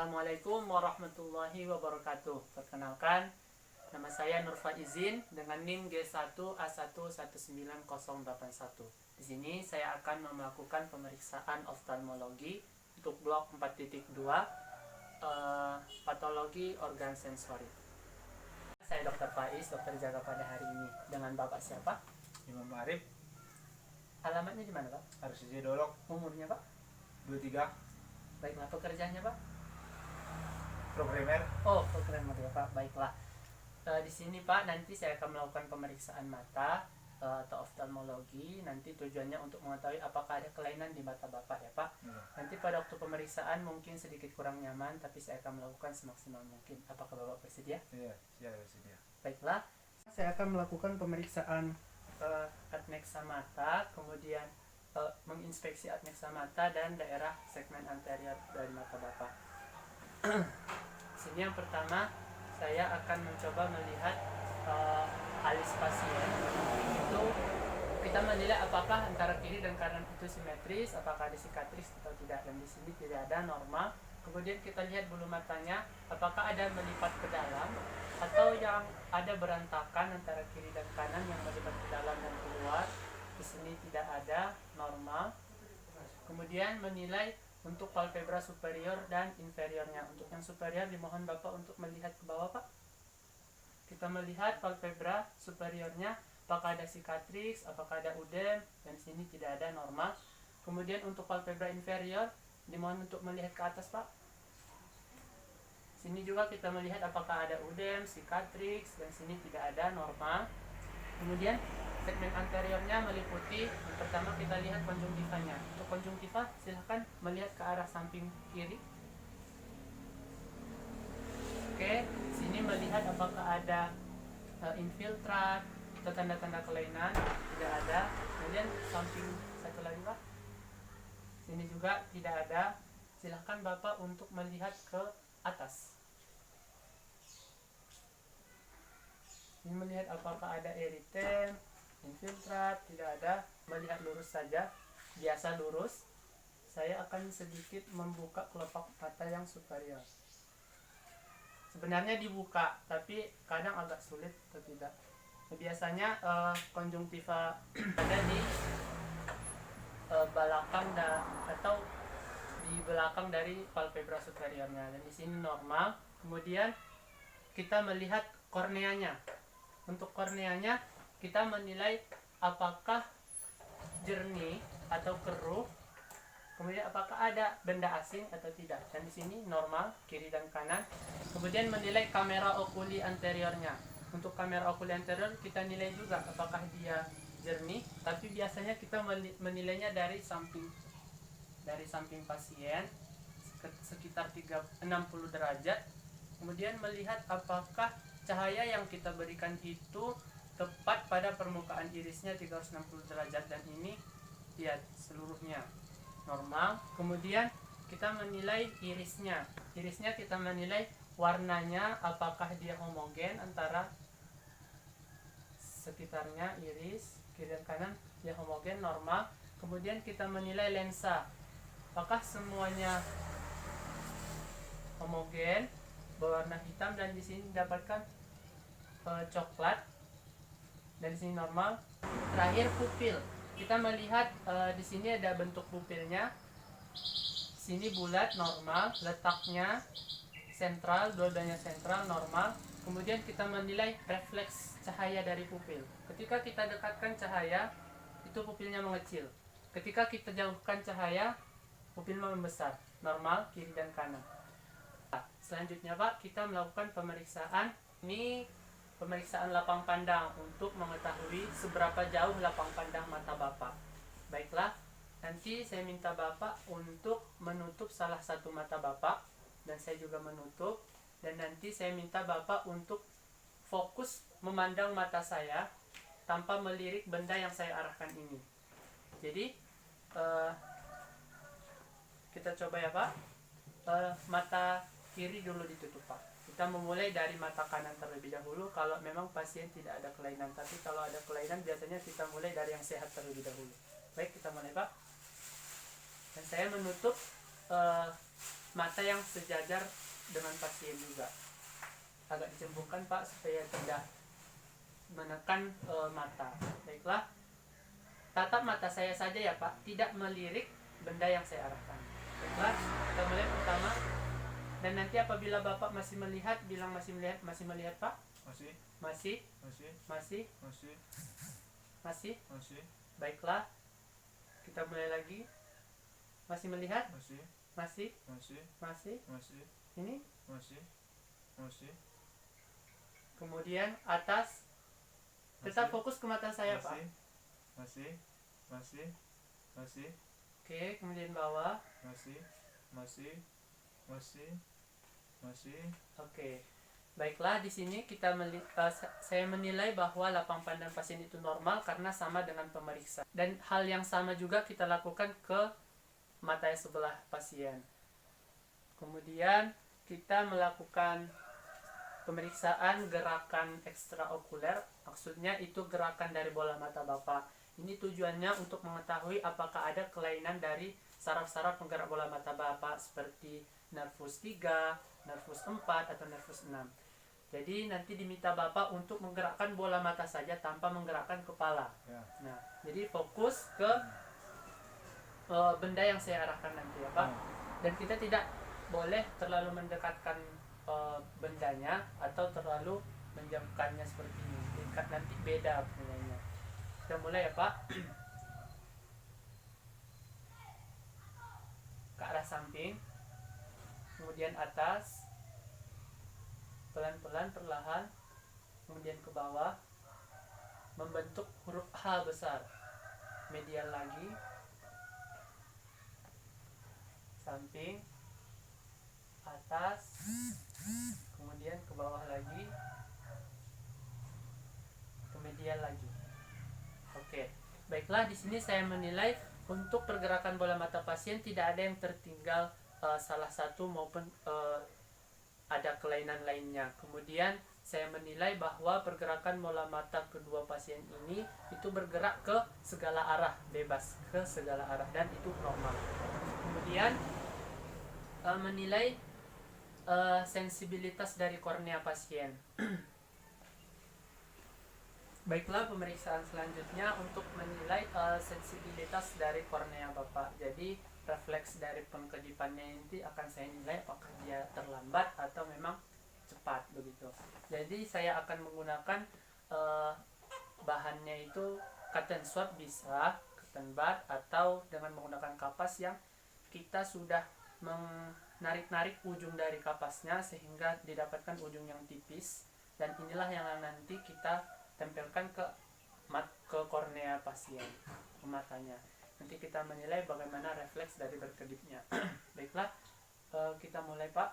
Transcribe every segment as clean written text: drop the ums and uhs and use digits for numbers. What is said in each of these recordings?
Assalamualaikum warahmatullahi wabarakatuh. Perkenalkan, nama saya Nur Faizin dengan NIM G1A1198081. Di sini saya akan melakukan pemeriksaan oftalmologi untuk blok 4.2 patologi organ sensori. Saya Dr. Faiz, dokter jaga pada hari ini. Dengan Bapak siapa? Imam Arif. Alamatnya di mana, Pak? RCJ Dolok. Umurnya, Pak? 23. Baiklah, pekerjaannya, Pak? Programmer. Oh, programmer ya, Pak. Baiklah. Di sini, Pak, nanti saya akan melakukan pemeriksaan mata atau oftalmologi. Nanti tujuannya untuk mengetahui apakah ada kelainan di mata Bapak ya, Pak. Nanti pada waktu pemeriksaan mungkin sedikit kurang nyaman, tapi saya akan melakukan semaksimal mungkin. Apakah Bapak bersedia? Iya, siap bersedia. Baiklah. Saya akan melakukan pemeriksaan adnexa mata, kemudian menginspeksi adnexa mata dan daerah segmen anterior dari mata Bapak. Sini yang pertama saya akan mencoba melihat alis pasien. Itu kita menilai apakah antara kiri dan kanan itu simetris, apakah ada sikatris atau tidak, dan di sini tidak ada, normal. Kemudian kita lihat bulu matanya, apakah ada melipat ke dalam atau yang ada berantakan antara kiri dan kanan yang melipat ke dalam dan keluar. Di sini tidak ada, normal. Kemudian menilai untuk palpebra superior dan inferiornya. Untuk yang superior dimohon Bapak untuk melihat ke bawah, Pak. Kita melihat palpebra superiornya, apakah ada sikatris, apakah ada udem, dan di sini tidak ada, normal. Kemudian untuk palpebra inferior dimohon untuk melihat ke atas, Pak. Sini juga kita melihat apakah ada udem, sikatris, dan sini tidak ada, normal. Kemudian segmen anteriornya meliputi, yang pertama kita lihat konjungtivanya. Untuk konjungtiva silahkan melihat ke arah samping kiri. Oke, sini melihat apakah ada infiltrat atau tanda-tanda kelainan, tidak ada. Kemudian samping satu lagi, Pak. Sini juga tidak ada. Silahkan Bapak untuk melihat ke atas. Ini melihat apakah ada eritem, infiltrat, tidak ada. Melihat lurus saja, biasa lurus. Saya akan sedikit membuka kelopak mata yang superior. Sebenarnya dibuka, tapi kadang agak sulit atau tidak. Biasanya konjungtiva ada di belakang atau di belakang dari palpebra superiornya, dan di sini normal. Kemudian kita melihat korneanya. Untuk korneanya kita menilai apakah jernih atau keruh, kemudian apakah ada benda asing atau tidak, dan di sini normal kiri dan kanan. Kemudian menilai kamera okuli anteriornya. Untuk kamera okuli anterior kita nilai juga apakah dia jernih, tapi biasanya kita menilainya dari samping pasien sekitar 60 derajat. Kemudian melihat apakah cahaya yang kita berikan itu tepat pada permukaan irisnya 360 derajat, dan ini lihat seluruhnya normal. Kemudian kita menilai irisnya. Irisnya kita menilai warnanya apakah dia homogen antara sekitarnya iris kiri dan kanan, dia homogen, normal. Kemudian kita menilai lensa, apakah semuanya homogen berwarna hitam, dan di sini dapatkan coklat, dan di sini normal. Terakhir pupil, kita melihat di sini ada bentuk pupilnya. Sini bulat, normal. Letaknya sentral, dua-duanya sentral, normal. Kemudian kita menilai refleks cahaya dari pupil. Ketika kita dekatkan cahaya, itu pupilnya mengecil. Ketika kita jauhkan cahaya, pupil membesar, normal kiri dan kanan. Selanjutnya, Pak, kita melakukan pemeriksaan. Ini pemeriksaan lapang pandang untuk mengetahui seberapa jauh lapang pandang mata Bapak. Baiklah, nanti saya minta Bapak untuk menutup salah satu mata Bapak, dan saya juga menutup. Dan nanti saya minta Bapak untuk fokus memandang mata saya tanpa melirik benda yang saya arahkan ini. Jadi kita coba ya, Pak. Mata kiri dulu ditutup, Pak. Kita memulai dari mata kanan terlebih dahulu kalau memang pasien tidak ada kelainan. Tapi kalau ada kelainan biasanya kita mulai dari yang sehat terlebih dahulu. Baik, kita mulai, Pak. Dan saya menutup mata yang sejajar dengan pasien juga. Agak dicemplungkan Pak supaya tidak menekan mata. Baiklah, tatap mata saya saja ya Pak, tidak melirik benda yang saya arahkan. Baiklah, kita mulai pertama. Dan nanti apabila Bapak masih melihat, bilang masih melihat Pak? Masih. Masih. Masih. Masih. Masih. Masih. Masih. Baiklah, kita mulai lagi. Masih melihat? Masih. Masih. Masih. Masih. Masih. Ini. Masih. Masih. Kemudian atas. Tetap fokus ke mata saya Pak. Masih. Masih. Masih. Oke, kemudian bawah. Masih. Masih. Masih. Masih. Oke. Baiklah, di sini saya menilai bahwa lapang pandang pasien itu normal karena sama dengan pemeriksa. Dan hal yang sama juga kita lakukan ke mata sebelah pasien. Kemudian kita melakukan pemeriksaan gerakan ekstraokuler, maksudnya itu gerakan dari bola mata Bapak. Ini tujuannya untuk mengetahui apakah ada kelainan dari saraf-saraf penggerak bola mata Bapak seperti nervus 3, nervus 4, atau nervus 6. Jadi nanti diminta Bapak untuk menggerakkan bola mata saja tanpa menggerakkan kepala. Ya. Nah, jadi fokus ke benda yang saya arahkan nanti ya Pak. Dan kita tidak boleh terlalu mendekatkan bendanya atau terlalu menjauhkannya seperti ini. Nanti beda penilaiannya. Kita mulai ya Pak. Ke arah samping, kemudian atas, pelan-pelan perlahan, kemudian ke bawah, membentuk huruf H besar. Medial lagi, samping, atas, kemudian ke bawah lagi, ke medial lagi. Oke, baiklah, di sini saya menilai untuk pergerakan bola mata pasien tidak ada yang tertinggal salah satu maupun ada kelainan lainnya. Kemudian saya menilai bahwa pergerakan bola mata kedua pasien ini itu bergerak ke segala arah, bebas ke segala arah, dan itu normal. Kemudian menilai sensibilitas dari kornea pasien. Baiklah, pemeriksaan selanjutnya untuk menilai sensibilitas dari kornea Bapak. Jadi refleks dari pengkedipannya nanti akan saya nilai apakah dia terlambat atau memang cepat begitu. Jadi saya akan menggunakan bahannya itu cotton swab, bisa cotton bud, atau dengan menggunakan kapas yang kita sudah menarik-narik ujung dari kapasnya sehingga didapatkan ujung yang tipis, dan inilah yang nanti kita tempelkan ke kornea pasien, ke matanya. Nanti kita menilai bagaimana refleks dari berkedipnya. Baiklah, kita mulai Pak.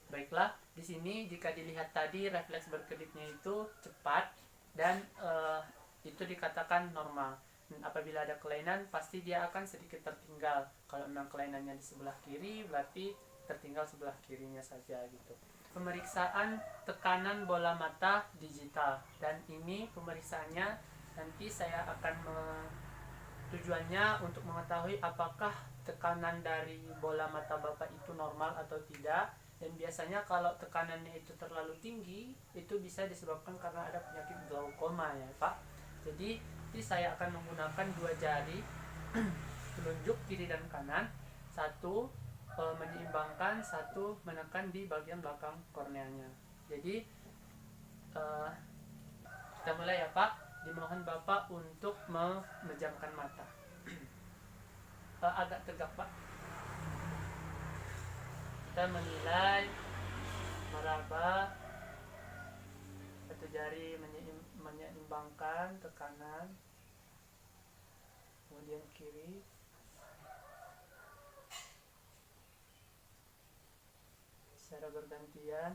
Baiklah, di sini jika dilihat tadi refleks berkedipnya itu cepat dan itu dikatakan normal. Dan apabila ada kelainan pasti dia akan sedikit tertinggal. Kalau memang kelainannya di sebelah kiri berarti tertinggal sebelah kirinya saja gitu. Pemeriksaan tekanan bola mata digital, dan ini pemeriksaannya nanti saya akan tujuannya untuk mengetahui apakah tekanan dari bola mata Bapak itu normal atau tidak. Dan biasanya kalau tekanannya itu terlalu tinggi itu bisa disebabkan karena ada penyakit glaukoma ya Pak. Jadi saya akan menggunakan 2 jari telunjuk kiri dan kanan, satu menyeimbangkan, satu menekan di bagian belakang korneanya. Jadi kita mulai ya Pak. Dimohon Bapak untuk memejamkan mata. Agak tegak Pak. Kita menilai, meraba, satu jari menyeimbangkan tekanan, kemudian kiri, secara bergantian.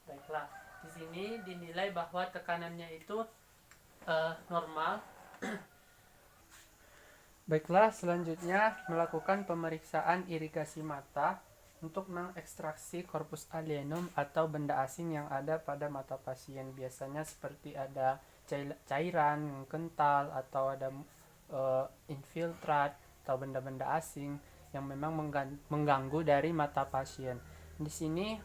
Baiklah, di sini dinilai bahwa tekanannya itu normal. Baiklah, selanjutnya melakukan pemeriksaan irigasi mata untuk mengekstraksi corpus alienum atau benda asing yang ada pada mata pasien. Biasanya seperti ada cairan yang kental atau ada infiltrat atau benda-benda asing yang memang mengganggu dari mata pasien. Di sini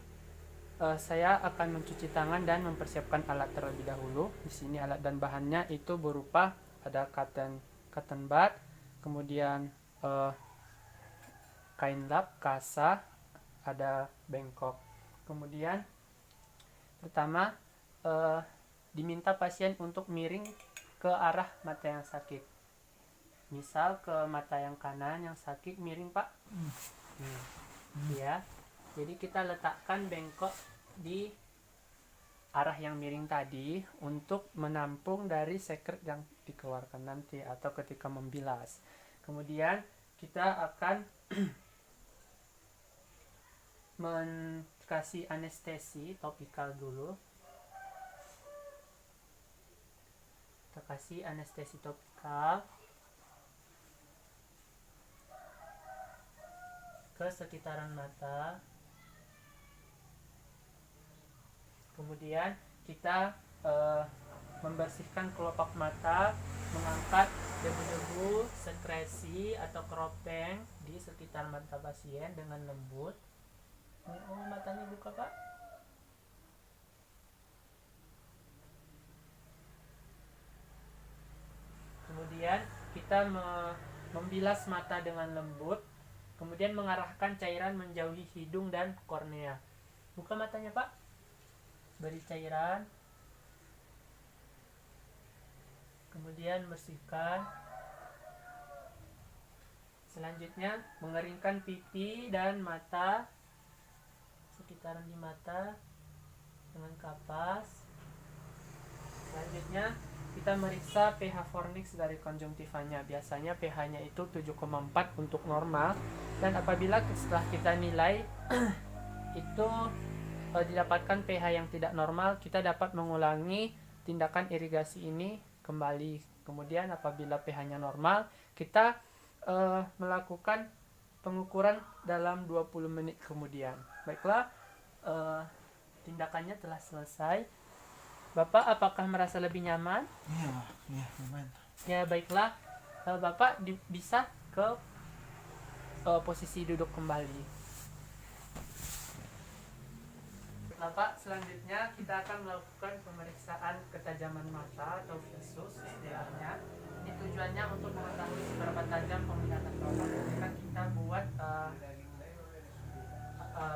saya akan mencuci tangan dan mempersiapkan alat terlebih dahulu. Di sini alat dan bahannya itu berupa ada cotton bud, kemudian kain lap, kasa, ada bengkok. Kemudian pertama diminta pasien untuk miring ke arah mata yang sakit. Misal ke mata yang kanan yang sakit, miring Pak. Ya. Jadi kita letakkan bengkok di arah yang miring tadi untuk menampung dari sekret yang dikeluarkan nanti atau ketika membilas. Kemudian kita akan kasih anestesi topikal dulu. Kita kasih anestesi topikal ke sekitaran mata. Kemudian kita membersihkan kelopak mata, mengangkat debu-debu, sekresi atau keropeng di sekitar mata pasien dengan lembut. Oh, matanya buka Pak. Kemudian kita membilas mata dengan lembut, kemudian mengarahkan cairan menjauhi hidung dan kornea. Buka matanya Pak. Beri cairan, kemudian bersihkan. Selanjutnya mengeringkan pipi dan mata, sekitaran di mata dengan kapas. Selanjutnya kita meriksa pH fornix dari konjungtivanya. Biasanya pH-nya itu 7,4 untuk normal, dan apabila setelah kita nilai itu didapatkan pH yang tidak normal, kita dapat mengulangi tindakan irigasi ini kembali. Kemudian apabila pH-nya normal, kita melakukan pengukuran dalam 20 menit kemudian. Baiklah, tindakannya telah selesai. Bapak apakah merasa lebih nyaman? Iya, nyaman. Ya, baiklah. Bapak bisa ke posisi duduk kembali. Bapak, selanjutnya kita akan melakukan pemeriksaan ketajaman mata atau visus istilahnya. Ini tujuannya untuk mengetahui seberapa tajam penglihatan Bapak ketika kita buat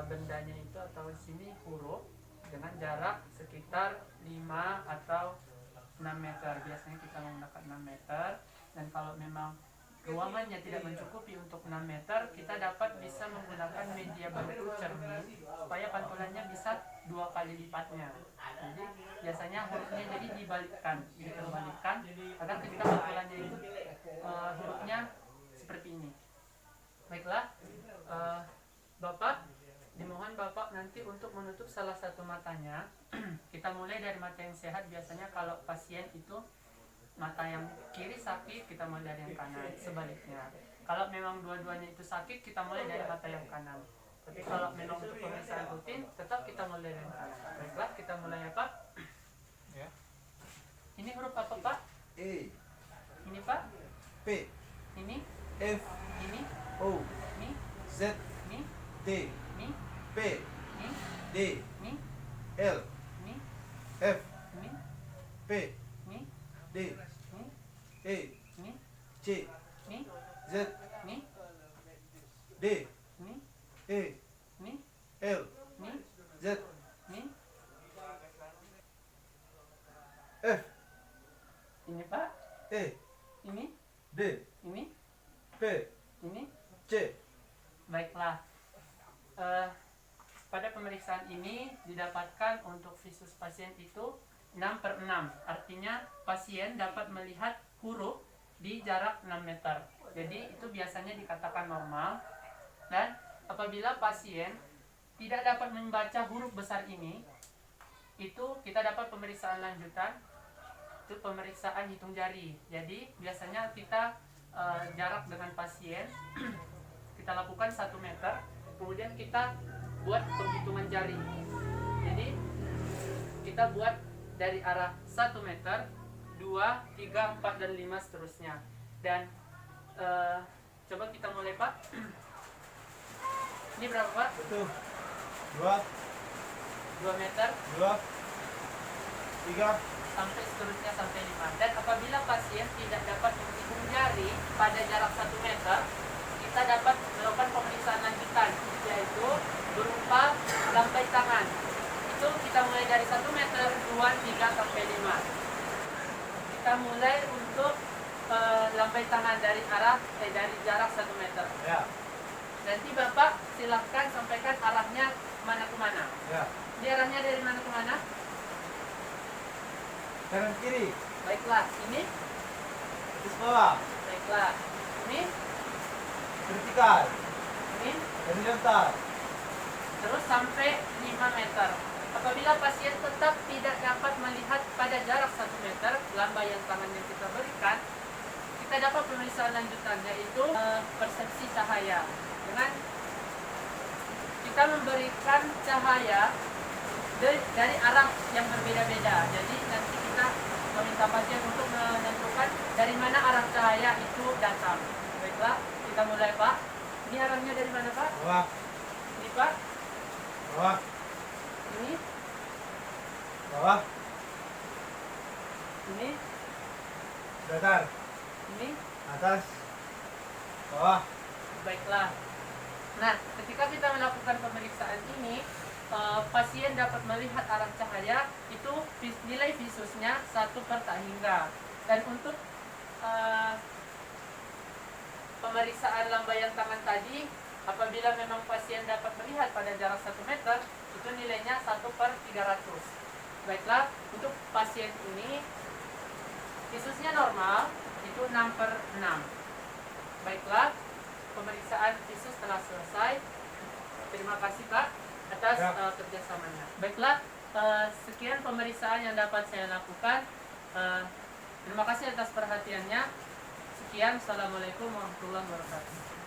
bendanya itu, atau di sini huruf dengan jarak sekitar 5 atau 6 meter. Biasanya kita menggunakan 6 meter, dan kalau memang ruangannya tidak mencukupi untuk 6 meter, kita dapat bisa menggunakan media bantu cermin supaya pantulannya bisa 2 kali lipatnya. Jadi biasanya hurufnya jadi diterbalikan agar ketika pantulannya itu hurufnya seperti ini. Baiklah, Bapak, dimohon Bapak nanti untuk menutup salah satu matanya. Kita mulai dari mata yang sehat. Biasanya kalau pasien itu mata yang kiri sakit, kita mulai dari yang kanan. Sebaliknya, kalau memang dua-duanya itu sakit, kita mulai dari mata yang kanan. Tapi kalau memang untuk pemeriksaan rutin, tetap kita mulai dari yang kanan. Baiklah, kita mulai ya Pak. Ya. Ini huruf apa Pak? E, Ini Pak? P, Ini? F, Ini? O, Ini? Z, Ini? T, Ini? P, Ini? D, Ini? L, Ini? F, Ini? P, Ini? D, Ini? E, Ini? C, Ini? Z, Ini? D, Ini? E, Ini? L, Ini? Z, Ini? F, Ini Pak? E, Ini? D, Ini? P, Ini? C. Baiklah. Pada pemeriksaan ini didapatkan untuk visus pasien itu 6/6. Artinya pasien dapat melihat huruf di jarak 6 meter. Jadi itu biasanya dikatakan normal. Dan apabila pasien tidak dapat membaca huruf besar ini, itu kita dapat pemeriksaan lanjutan. Itu pemeriksaan hitung jari. Jadi biasanya kita jarak dengan pasien kita lakukan 1 meter, kemudian kita buat penghitungan jari. Jadi kita buat dari arah 1 meter, 2, 3, 4, dan 5 seterusnya. Dan coba kita mulai Pak. Ini berapa Pak? Satu, dua, 2 meter 3, sampai seterusnya sampai 5. Dan apabila pasien tidak dapat menghitung jari pada jarak 1 meter, kita dapat melakukan pemeriksaan lanjutan, yaitu berupa lambai tangan. Itu kita mulai dari 1 meter, 2, 3, sampai 5. Kita mulai untuk lambai tangan dari jarak 1 meter. ya, Nanti Bapak silahkan sampaikan arahnya mana ke mana. ya. Ini arahnya dari mana ke mana? Kanan kiri, Baiklah, ini. atas bawah, Baiklah, ini. vertikal, Ini. horizontal. Terus sampai 5 meter. Apabila pasien tetap tidak dapat melihat pada jarak 1 meter lambaian tangan yang kita berikan, kita dapat pemeriksaan lanjutan, yaitu persepsi cahaya. Dengan kita memberikan cahaya dari arah yang berbeda-beda. Jadi nanti kita meminta pasien untuk menentukan dari mana arah cahaya itu datang. Baiklah, kita mulai Pak. Ini arahnya dari mana Pak? Bawah, Ini Pak. bawah, Ini. bawah, Ini. datar, Ini. atas, bawah. Baiklah. Nah, ketika kita melakukan pemeriksaan ini, pasien dapat melihat arah cahaya itu nilai visusnya 1/tak hingga. Dan untuk pemeriksaan lambaian tangan tadi, apabila memang pasien dapat melihat pada jarak 1 meter, itu nilainya 1/300. Baiklah, untuk pasien ini visusnya normal, itu 6/6. Baiklah, pemeriksaan visus telah selesai. Terima kasih Pak atas Ya. kerjasamanya. Baiklah, sekian pemeriksaan yang dapat saya lakukan. Terima kasih atas perhatiannya. Sekian, Assalamualaikum warahmatullahi wabarakatuh.